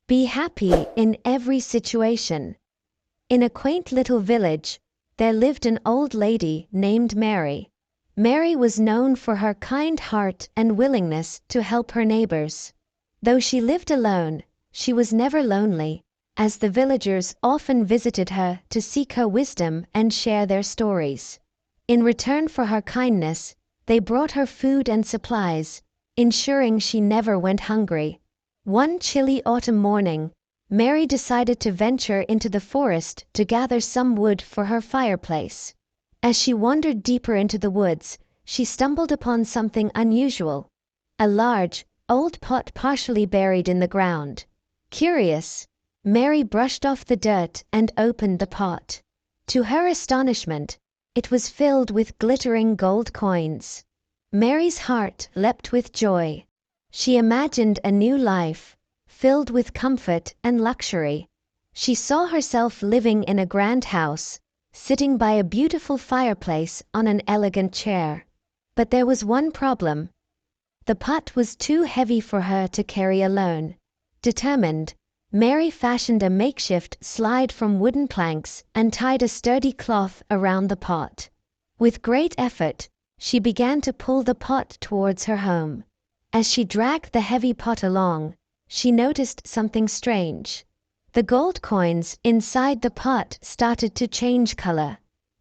Be happy in every situation. In a quaint little village, there lived an old lady named Mary. Mary was known for her kind heart and willingness to help her neighbors. Though she lived alone, she was never lonely, as the villagers often visited her to seek her wisdom and share their stories. In return for her kindness, they brought her food and supplies, ensuring she never went hungry. One chilly autumn morning, Mary decided to venture into the forest to gather some wood for her fireplace. As she wandered deeper into the woods, she stumbled upon something unusual. A large, old pot partially buried in the ground. Curious, Mary brushed off the dirt and opened the pot. To her astonishment, it was filled with glittering gold coins. Mary's heart leapt with joy. She imagined a new life, filled with comfort and luxury. She saw herself living in a grand house, sitting by a beautiful fireplace on an elegant chair. But there was one problem. The pot was too heavy for her to carry alone. Determined, Mary fashioned a makeshift slide from wooden planks and tied a sturdy cloth around the pot. With great effort, she began to pull the pot towards her home. As she dragged the heavy pot along, she noticed something strange. The gold coins inside the pot started to change color.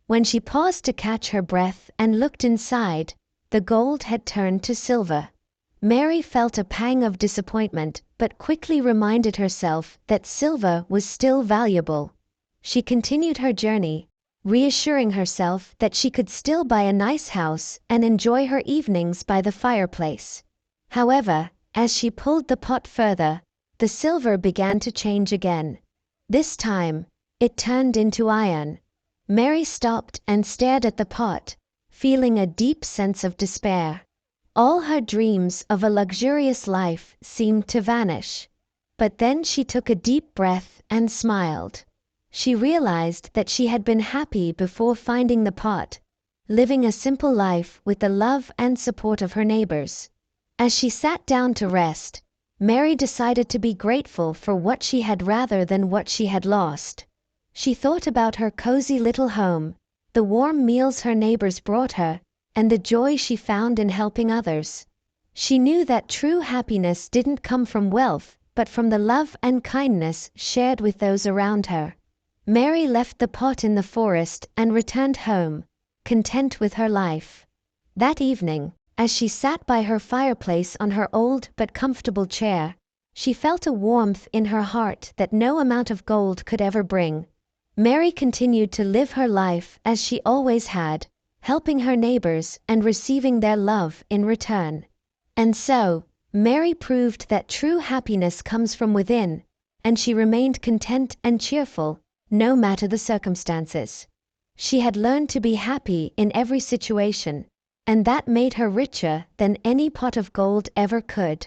When she paused to catch her breath and looked inside, the gold had turned to silver. Mary felt a pang of disappointment, but quickly reminded herself that silver was still valuable. She continued her journey, reassuring herself that she could still buy a nice house and enjoy her evenings by the fireplace. However, as she pulled the pot further, the silver began to change again. This time, it turned into iron. Mary stopped and stared at the pot, feeling a deep sense of despair. All her dreams of a luxurious life seemed to vanish. But then she took a deep breath and smiled. She realized that she had been happy before finding the pot, living a simple life with the love and support of her neighbors. As she sat down to rest, Mary decided to be grateful for what she had rather than what she had lost. She thought about her cozy little home, the warm meals her neighbors brought her, and the joy she found in helping others. She knew that true happiness didn't come from wealth, but from the love and kindness shared with those around her. Mary left the pot in the forest and returned home, content with her life. That evening, as she sat by her fireplace on her old but comfortable chair, she felt a warmth in her heart that no amount of gold could ever bring. Mary continued to live her life as she always had, helping her neighbors and receiving their love in return. And so, Mary proved that true happiness comes from within, and she remained content and cheerful, no matter the circumstances. She had learned to be happy in every situation, and that made her richer than any pot of gold ever could.